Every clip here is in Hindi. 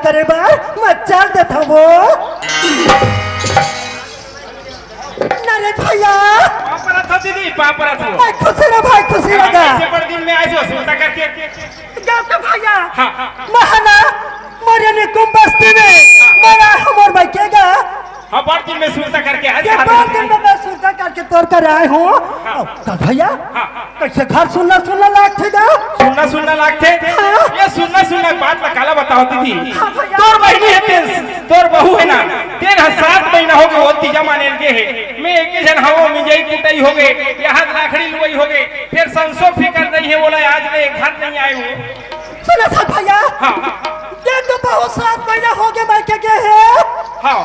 करे बार मैं चल देता वो नरेश भैया पापरा था दीदी पापरा था मैं खुशी रहा भाई खुशी रहा ऐसे बड़े दिन में आए हो सुनता करके गाँव का भैया हाँ महाना मोरे ने कुंभस्ती में मेरा हमर भाई केगा हाँ बड़े दिन में सुनता करके आज बड़े दिन में मैं सुनता करके तोड़ कर आए हूँ कल भैया कैसे घर सुनना सुनना लाग थे सुनना लाग थे ये सुनना बात में काला बताओ दीदी तोर बहनी है तोर बहू है ना 7 महीना हो गए वो तीजा माने के है मैं एक जन हवो मिजई कुटई हो गए यहाँ लाखड़ी लुई हो गए फिर संसो फिकर नहीं है बोला आज मैं घर नहीं आए हूँ सुना था भैया ये तो बहुत 7 महीना हो गए मैं क्या है हाँ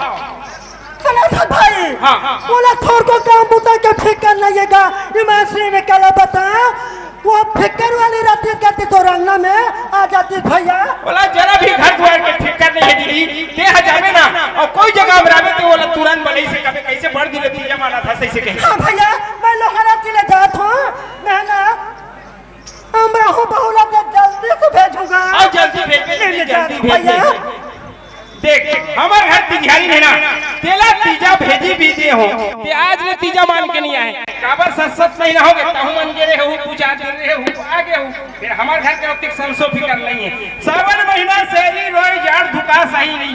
सुना था भाई बोला थोड़ को काम बुता के फिकर नहीं है ईमानदारी में कला बता वो फिकर वाली रहती करती तो रंगना में आ जाती भैया बोला जरा भी घर द्वार के फिकर नहीं है दीदी देह जावे ना और कोई जगह में तो बोला तुरंत बलई से कभी कैसे बढ़ दिले तू जमाना था सही से कहे हां भैया मैं लोहारा जिले जात हूं मैं ना हमरा हूं बहुला के जल्दी से भेजूंगा और जल्दी भेज जल्दी भेज देख हमारे घर तिजहारी है ना तेला तीजा भेजी भी दे हो ते आज ने तीजा मान के नहीं आए काबर 7 महीना हो गए तहु मन के रहे हो पूजा दे रहे हो आगे हो फिर हमारे घर के वक्त संसो फिकर नहीं है सावन महीना सेरी रोए जाड़ धुका सही नहीं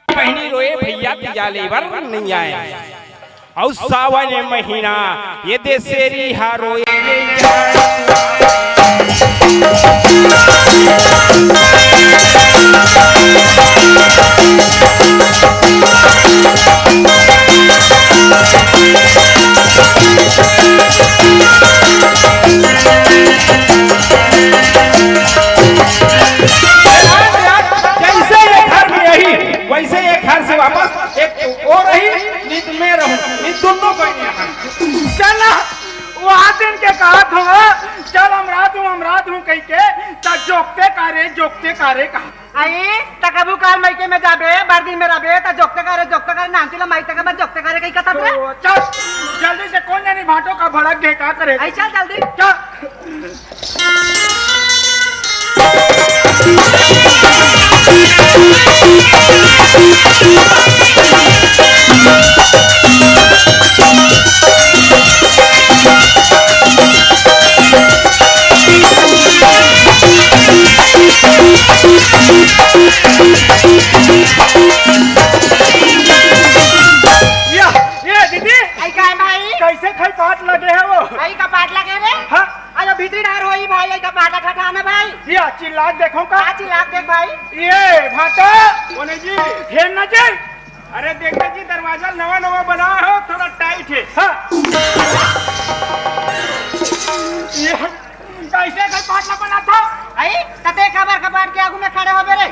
बहनी रोए भैया तीजा लेबर नहीं आए और सावन महीना ये दे सेरी हारोए वैसे एक घर से वापस एक और रही नींद में रहूं नींद दोनों को चल वहाँ दिन के कहा था चल अमरात हूँ कही के जोकते कारे कहा आई तकबू काल मईके में जाबे बारदिन में रबे त जोकते करे नाम तिला माई तक मत जोकते करे कई कथा रे चल जल्दी से कौन जानी भाटो का भड़क दे का करे आई चल जल्दी ये दीदी आई काय भाई कैसे खई पाट लगे है वो आई का पाट लगे रे हां अरे भीतरी डार होई भाई आई का पाट ठठा ना भाई ये चिल्ला देखो का चिल्ला देख भाई ये भाटा बोले जी घेर ना जी अरे देखते जी दरवाजा नवा बना हो थोड़ा टाइट है हाँ ये कैसे खई पाट ना बना था आई तते खबर कपाट के आगू में खड़े हो बेरे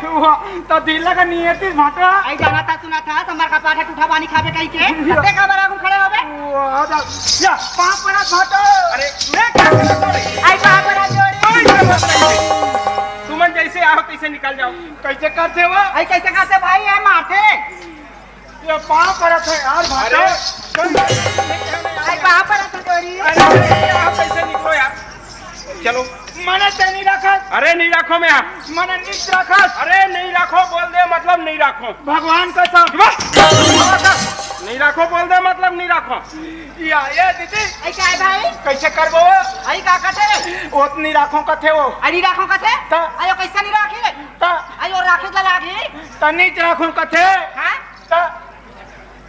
तो दिल लगा नियति भाटा आई जाना था सुना था तुम्हार कपाट है उठा पानी खाबे कई के तते खबर आगू खड़े हो बे या पाप बना भाटा अरे मैं आई पाप बना जोड़ी तुम जैसे आओ तैसे निकल जाओ कैसे करते हो आई कैसे करते भाई है माथे ये पाप करत है यार भाटा आई पाप बना तो जोड़ी अरे आप कैसे निकलो यार चलो मने ते नहीं रखा अरे नहीं रखो मैं मने नित रखा अरे नहीं रखो बोल दे मतलब नहीं रखो भगवान का सब नहीं रखो बोल दे मतलब नहीं रखो या ये दीदी आई काय भाई कैसे करबो आई का कथे ओतनी राखों कथे वो आई राखो कथे ता आयो कैसा नहीं राखी ता आयो राखे ला लागी नीच रखूं कथे हाँ तो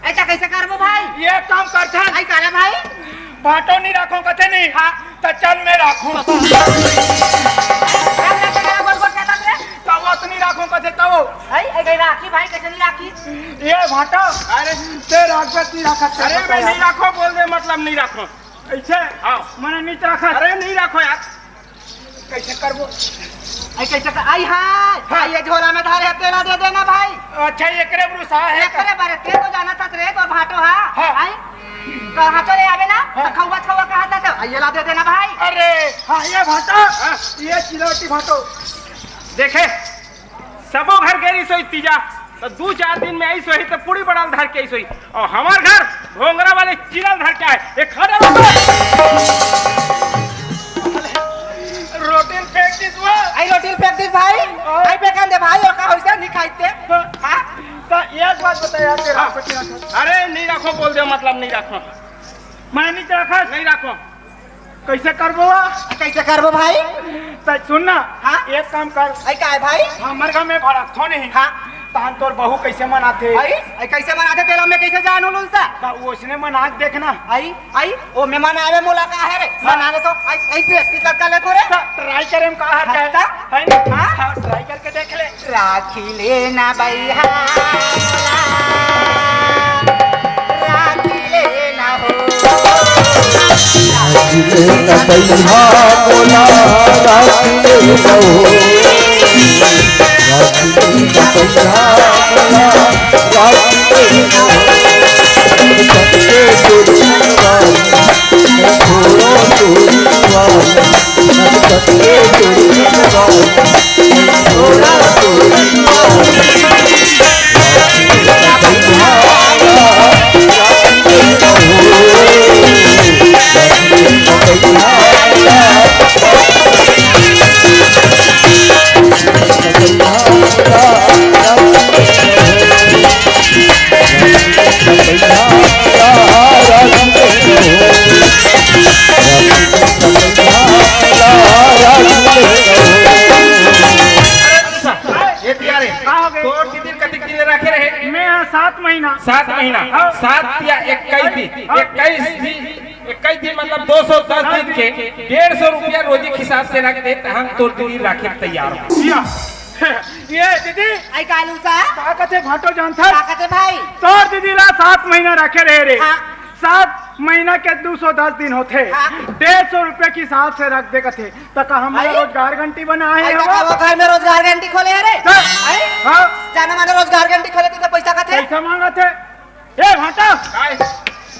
ऐसा कैसे करबो भाई ये काम करछन आई काला भाई भाटो नहीं रखूं कथे नहीं हाँ तो चल मैं रखूं गोल गोल क्या तक रे तो वो तो नहीं रखूं कथे तो आई आई गई राखी भाई कैसे नहीं राखी ये भाटो अरे ते राखत नहीं रखत अरे मैं नहीं रखो बोल दे मतलब नहीं रखो ऐसे हाँ मैंने नीच रखत अरे नहीं रखो यार कैसे करबो आई कैसे आई हाँ आई ये झोला में धारे तेला दे देना भाई अच्छा एकरे ब्रुसा है का? एकरे बारे ते तो जाना था रे तो भाटो हाँ। हां आई कहां चले आवे ना हाँ। खौवा खौवा कहा था तो ये ला दे देना भाई अरे हाँ ये भाटो ये चिलौटी भाटो देखे सबो घर गेरी सोई तीजा तो 2-4 दिन में आई सोई तो पूरी बड़ाल धर के आई सोई और हमार घर घोंगरा वाले चिरल धर के आए एक खड़े रोटिन फेंक दिस हुआ आई रोटिल फेंक दिस भाई आई बेकान दे भाई और का होइसे नहीं खाइते हां तो एक बात बताया कि हाँ। राखत नहीं रखत अरे नहीं रखो बोल दे मतलब नहीं रखो मैं नीच रखत नहीं रखो कैसे करबो कैसे करबो भाई तो सुन ना हाँ? एक काम कर आई का है भाई हमर घर में भड़क थो नहीं हां तान तोर बहू कैसे मनाते आई आई कैसे बनाते तेला में कैसे जानू लुलसा तो उसने मना के देखना आई आई ओ मेहमान आवे मोला का है रे बनाने तो आई आई प्रैक्टिस कर ले थोड़े ट्राई करे में कहा है अच्छा। है ना हाँ ट्राई करके देख ले राखी लेना भैया राखी लेना हो ये तियारे का हो गए तो कितने कतिक दिन रखे रहे मैं यहाँ 7 महीना 7 महीना हाँ। 7 या 21 दिन हाँ। 21 दिन मतलब 210 दिन के 150 रुपया रोजी के हिसाब से रख दे हम तो दीदी राखे तैयार हो या ये दीदी आई का लुलसा का कहते भाटो जानता का कहते भाई तोर दीदी ला 7 महीना रखे रहे रे हाँ। 7 महीना के 210 दिन होते हाँ। 150 रुपए के हिसाब से रख दे कथे तो का हमारा आई। रोजगार घंटी बना है आई हवा? का वो घर में रोजगार गारंटी खोले है रे हाँ। आई हाँ जाना माने रोजगार गारंटी खोले तो पैसा का थे पैसा मांगा थे ए भाटा काय?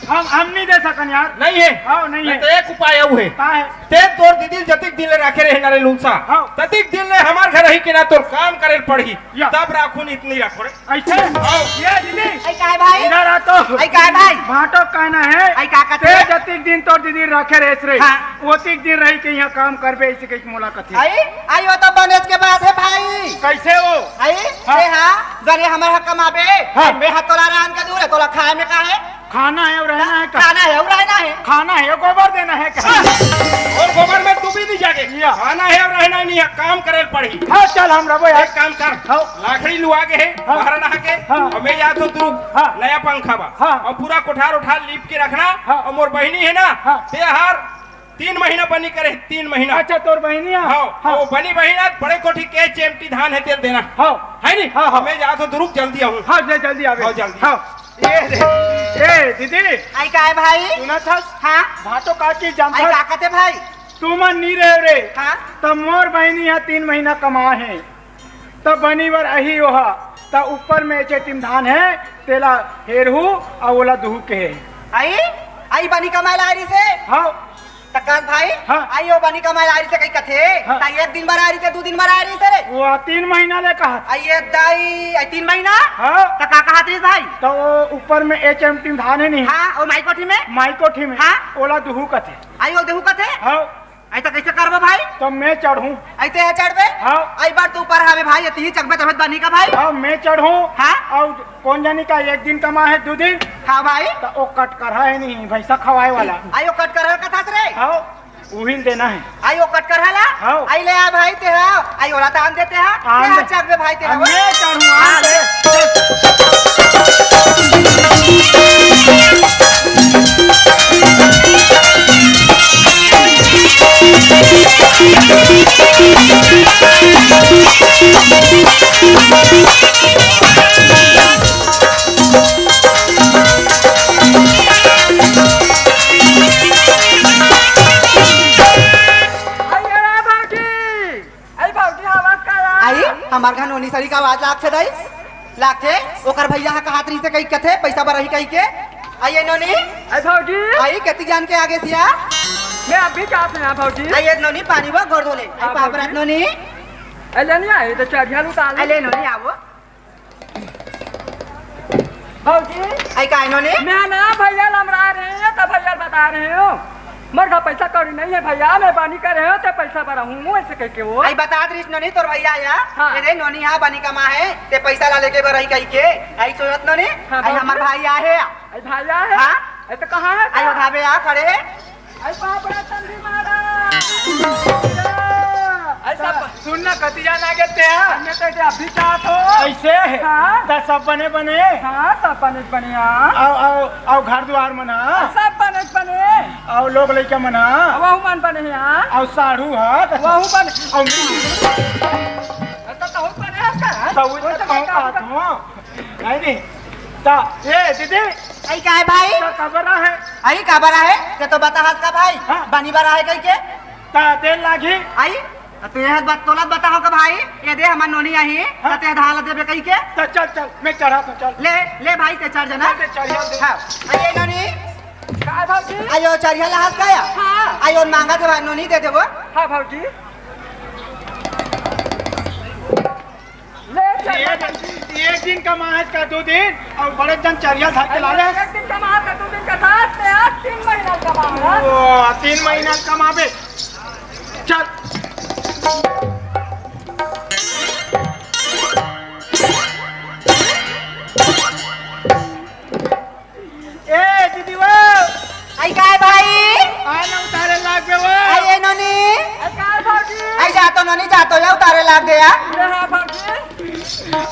हम नहीं दे सकन यार नहीं है हाँ नहीं है तो एक उपाय है का है ते तोर दीदी जतिक दिन ले राखे रहे नारे लूंसा हाँ। ततिक दिन ले हमार घर ही के ना तोर काम करे पड़ी या। तब राखून इतनी रखो रे ऐसे ये दीदी आई का है भाई इधर आ तो आई का है भाई भाटो कहना है आई का कहते ते हैं? जतिक दिन तोर दीदी रखे रहे रे हाँ। ओतिक दिन रही के यहाँ काम करबे ऐसे कहीं मुलाकात है आई आई वो तो बनेज के बात है भाई कैसे हो आई हाँ। रे हाँ गने हमारे हक कमाबे हाँ। मैं हाथ तोला रान का दूर है तोला खाए में का है खाना है और रहना है का खाना है और रहना है खाना है गोबर देना है का और गोबर में तू भी नहीं जाके या। खाना है और रहना नहीं है काम करे पड़ी हाँ चल हम रहो यार एक काम कर हाँ। लाखड़ी लुआ के है हाँ। बाहर नहा के हाँ। और मैं जा तो तू हाँ। नया पंखा बा हाँ। और पूरा कोठार उठा लीप के रखना हाँ। और मोर बहनी है ना हाँ। ते हर 3 महीना बनी करे 3 महीना अच्छा तोर बहनिया हाँ वो बनी बहिना बड़े कोठी के चेमटी धान है तेल देना हाँ है नहीं हाँ, हाँ। मैं जा तो रुक जल्दी आऊँ हाँ जल्दी आवे हाँ, जल्दी। हाँ ये दीदी आई का है भाई सुना था हाँ भाटो का की आई जानता का कहते भाई तू मन नहीं रहे रे हाँ तब मोर बहनी यहाँ 3 महीना कमा है तब बनी बर अही ओहा तब ऊपर में चेटिम धान है तेला हेरहू और ओला दुहू के है आई आई बनी कमाई लारी से हाँ तकान भाई हाँ। आई ओ बनी कमाई लारी से कई कथे हाँ। ता एक दिन बरारी से 2 दिन बरारी से रे वो 3 महीना ले कहा आई ये दाई आई 3 महीना हाँ ता का कहा त्री भाई तो वो ऊपर में एचएमटी धान है नहीं हाँ और माई कोठी में माई कोठी में हाँ। ओला दुहू कथे आई ओ देहु कथे हाँ आई तो कैसे करबो भाई तो मैं चढ़ूं ऐते है चढ़बे हाँ आई बार तू ऊपर आवे भाई यती चकबे तबे बनी का भाई हाँ मैं चढ़ूं हाँ। और कौन जानी का 1 दिन कमा है 2 दिन हाँ भाई तो वो कट कर है नहीं भैंसा खवाए वाला आई ओ कट कर कथा से रे हाँ उहिल देना है। आई वो कट कर हला हाँ। आई ले आ भाई ते हां आई ओला तान देते हैं आन क्या दे। चक में भाई ते हां मैं चढ़ूं हाँ, आन ले। आई हमार घर नोनी सरी का आवाज लाग छे दई लाग छे ओकर भैया हा कहात रही से कई कथे पैसा बरही कई के आई नोनी भौजी आई कति जान के आगे सिया मैं अभी क्या सुना भौजी आई नोनी पानी बा गोर धोले आई हाँ, पापरा भौजी। नोनी अले नहीं आई तो चढ़िया उतार आई ले नोनी आवो भौजी आई का नोनी मैं ना भैया लमरा रहे हैं तो भैया बता रहे हो मेरे का पैसा कौड़ी नहीं है भैया मैं पानी कर रहे हो तो पैसा भरा हूँ ऐसे कह के वो आई बता दरिस नोनी तोर भैया आया हाँ। ये नोनी हा बनी का मां है ते पैसा ला लेके बरही कई के आई सोचत नोनी हाँ, आई हमार भौजी। भाई आहे आई भैया है हाँ। ये तो कहाँ है आई उठावे आ खड़े आई बाप रे तंदी मारा आई सब सुनना कति जान आगे ते अन्य तो अभी चाहत हो ऐसे है हाँ। ता सब बने बने हाँ सब बने बने आओ घर द्वार मना सब बने बने आओ लोग लइका मना वहु मन बने यहाँ आओ साढ़ू ह वहु बने आओ तो बने का सब बात हो नहीं ता ए दीदी आई का है भाई ता खबर है आई का बरा है ते तो बता हाथ का भाई हाँ। बनी बरा है कई के ता तेल लागी आई तू यह बात तोलत बताओ का भाई ये दे हमार नोनी आई हाँ। ते धाल देबे कई के ता चल मैं चढ़ा तो चल ले ले भाई ते चार जना ते चढ़िया दे। हां आई नोनी का भौजी आयो चारिया हाथ का या हाँ आयो मांगा थे नोनी दे देबो हाँ भौजी ले चल एक दिन कमा है का 2 दिन और बड़े जन चरिया था के लाले एक दिन कमा का 2 दिन का साथ में आज 3 महीना कमा ओ 3 महीना कमाबे चल ए दीदी वो आई का है भाई आना उतारे लाग बे वो आई नोनी का भौजी आई जा तो नोनी जा तो या उतारे लाग गया ले हाँ भौजी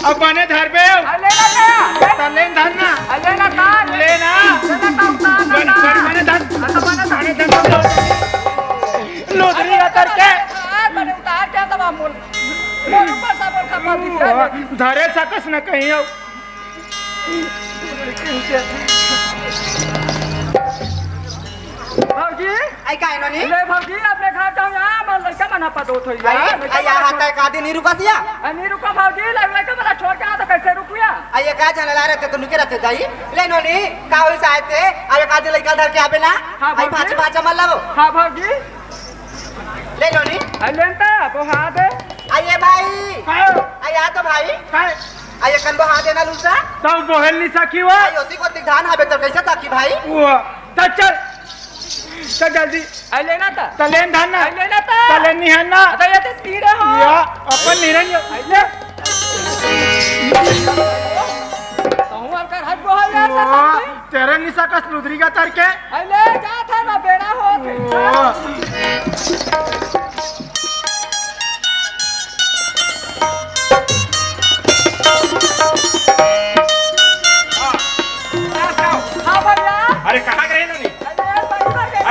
अब बने धर बे ले ना ले तलेन धरना ले ना का लेना बने धर बने धर लोदरी अतर के बने उतार क्या तब मोल मोल ऊपर सब खपा दिखा धरे सकस न कहीं हो भौजी आई का है नोनी ले भौजी अपने घर जाओ यहाँ मन लड़का मना पदो थोड़ी आई या हाथ का दिन नहीं रुका दिया नहीं रुको भौजी लड़का मला छोड़ के आ तो कैसे रुकिया आई का चले ला रहते तो नुके रहते जाई ले नोनी का होई साहब थे आई का दिन लइका धर के आबे ना हाँ, आई बाबू। 5 मल लाओ हाँ भौजी ले नोनी लेंता वो हाथ है आइए भाई कायो आई आ तो भाई काय आइए कन बहा देना लूसा तो बोहल नहीं सकी वो आई होती को धान हाबे तो कैसे ताकी भाई वो तो चल जल्दी लेना था तलेन धरना लेना था तलेन नहीं हरना तो ये तो तीरे हो या अपन निरंज ले तो हूं कर हट को है यार तेरे निशा का लुदरी का तर के ले जा था ना बेड़ा हो हाँ भैया अरे कहाँ गए नोनी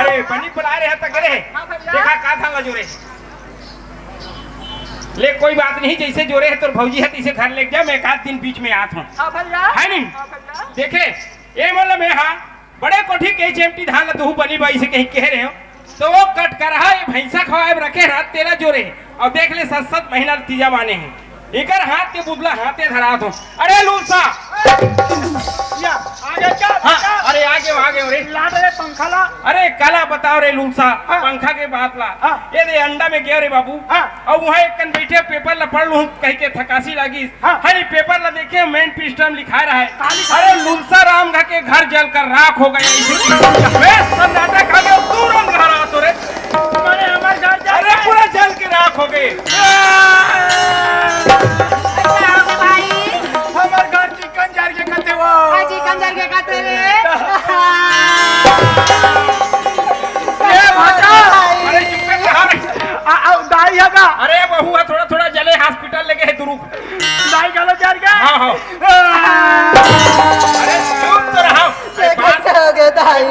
अरे बनी पर आ रहे हैं तक गए हाँ भैया। देखा कहाँ था जोरे ले कोई बात नहीं जैसे जोरे है तो भौजी है इसे घर ले जा मैं एक आध दिन बीच में आता हूँ हाँ भैया है नहीं हाँ भैया देखे ये मतलब मैं हाँ बड़े कोठी के चेमटी धान ला तू बनी बाई से कहीं कह रहे हो तो वो कट कर रहा है भैंसा खवाए रखे रात 13 जोरे और देख ले 7 महीना तीजा माने हैं इकर हाथ के बुदला हाथे धरा दो अरे लूसा या आगे क्या हाँ अरे आगे रे लाद रे पंखा ला अरे काला बताओ रे लूसा हाँ। पंखा के बात ला हाँ। ये दे अंडा में गया रे बाबू हाँ। और वहाँ एक कन बैठे पेपर ला पढ़ लूँ कह के थकासी लगी हाँ। हरी पेपर ला देखे मेन पिस्टम लिखा रहा है लिखा अरे लूसा राम घा के घर जल कर राख हो गया वे सन्नाटा खा गया तू रंग घर आ तो रे मैंने हमारे घर जा अरे पूरा जल के राख हो गए हमारे घर चिकन जार के कहते वो जी कंजर के कहते रे ये भाषा अरे भाई गलो जर गया। हाँ हाँ अरे चुप तो रहो बात हो गए दाई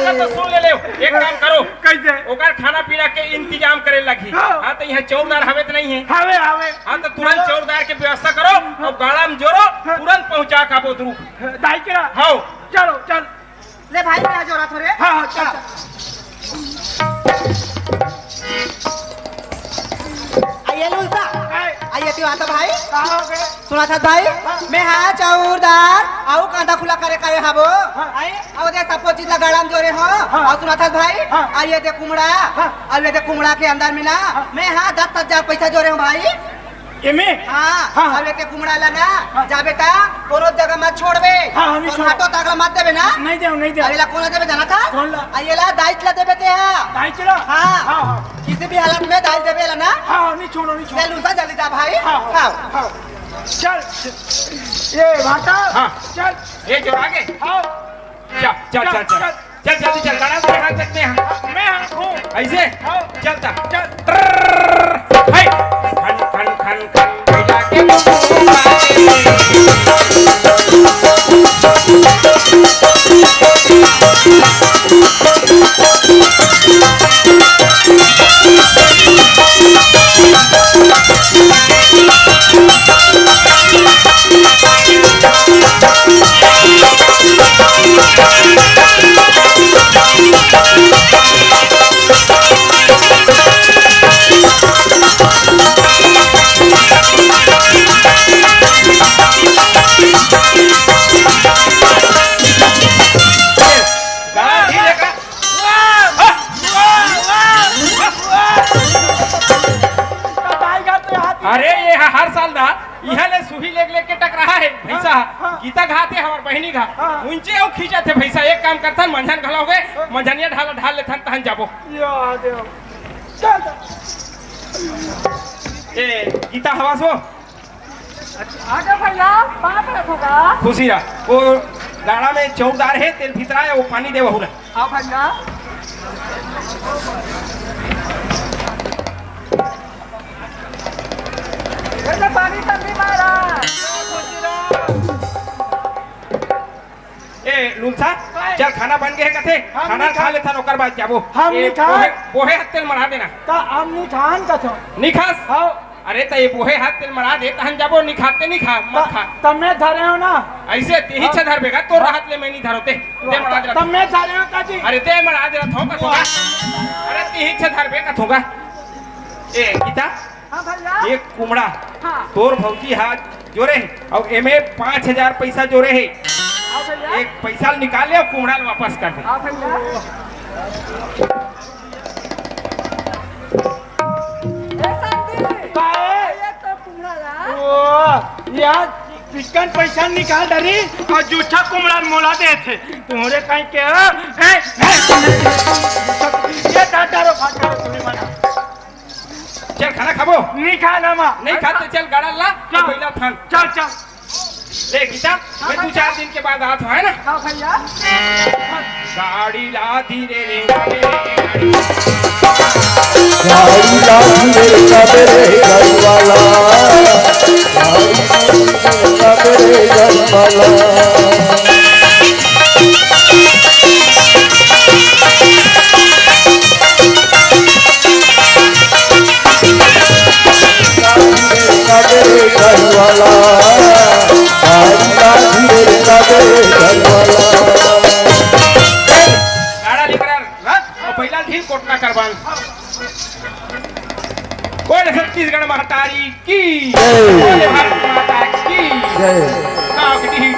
का तो सुन ले ले एक काम करो कैसे ओकर खाना पीना के इंतजाम करे लगी हाँ तो यहाँ चौकीदार हवे तो नहीं है हवे हवे हाँ तो तुरंत चौकीदार की व्यवस्था करो और गाड़ा में जोड़ो तुरंत पहुँचा का बोतरू दाई करा हाँ चलो चल ले भाई क्या जोड़ा थोड़े हाँ हाँ चल आइए लूसा आइए तू आता भाई कहाँ हो गए सुना था भाई मैं हाँ चौरदार आओ कांधा खुला करे करे हाबो आई आओ दे सपो चीज लगाड़म जोरे हो और सुना था भाई आइए दे कुमड़ा आइए दे कुमड़ा के अंदर में ना मैं हाँ 10,000 पैसा जोरे हूँ भाई एमे हाँ आइए दे कुमड़ा लाना जा बेटा कोनो जगह मत छोड़बे हम और हाथों तागला मत देबे ना नहीं दे अरे ला कौन देबे जाना था कौन ला? आइए ला दाइच ला देबे ते हाँ दाई चलो हाँ हाँ किसी भी हालत में दाइच देबे ला ना हाँ नहीं छोड़ो ले लूसा जल्दी जा भाई हाँ चल ये भाटा हाँ। चल ये जोड़ा के आओ चल चल चल चल चल जल्दी चल गाड़ा से बैठा सकते हैं मैं हूँ ऐसे आओ चलता चल हाय खन खन खन खन बैठा के गाड़ा धीरे का दाई गाते हाथ अरे ये हर साल ना यहाँ ले सुही लेग के टक रहा है भैसा गीता घाते हमार बहनी घा ऊंचे और खींचा थे भैसा एक काम करता मंझन घला हो गए मंझनिया ढाल लेथन तहन जाबो या देव चल ए गीता हवा सो आगे भैया बात रखोगा खुशी रहा वो गाड़ा में चौकीदार है तेल फितरा है वो पानी दे बहुला हाँ भैया ऐसे पानी तंगी मारा ए लुलसा चल खाना बन गए कथे हम खाना नहीं खा खा- लेथन ओकर बाद जाबो हम ए, नहीं खा- बोहे हाथ तेल मरा देना का हम नहीं खान का थो नहीं खास हाँ अरे तो ये बोहे हाथ तेल मरा दे तहन जाबो नहीं खाते नहीं खा मत खा तब मैं धरे हो ना ऐसे तेही छ धर बेगा तो राहत ले मैं नहीं धरोते दे मरा दे तब मैं धरे हो काजी अरे दे मरा दे थोका थोका अरे तेही छ धर बेगा थोका ए गीता हाँ भैया ये कुमड़ा हाँ तोर भौजी हाथ जोरे है और एमे 5,000 पैसा जोरे है हाँ भैया एक पैसा निकाल ले और कुमड़ा वापस कर दे हाँ भैया ए संदीप काहे ये तो कुमड़ा ला ओ यार चिकन पैसा निकाल डरी और जूठा कुमड़ा मोला दे थे तुम्हारे कहीं के ये टाटा फाटा तुम्हें मना चल खाना खाबो नहीं खा ना माँ नहीं खाते चल गाड़ा ला चल। पहला थान चल चल ले गीता मैं 2-4 दिन के बाद आत है ना हाँ भैया गाड़ी ला धीरे रे गाड़ी रे गाड़ी लाठी रे सबेरे घरवाला गाड़ी सबेरे घरवाला सबेरे घरवाला गाड़ी लाठी रे सबेरे घरवाला गाड़ा लेकर और पहला ढील कोटना करवान बोले छत्तीसगढ़ महतारी की जय। बोले भारत माता की जय नाव की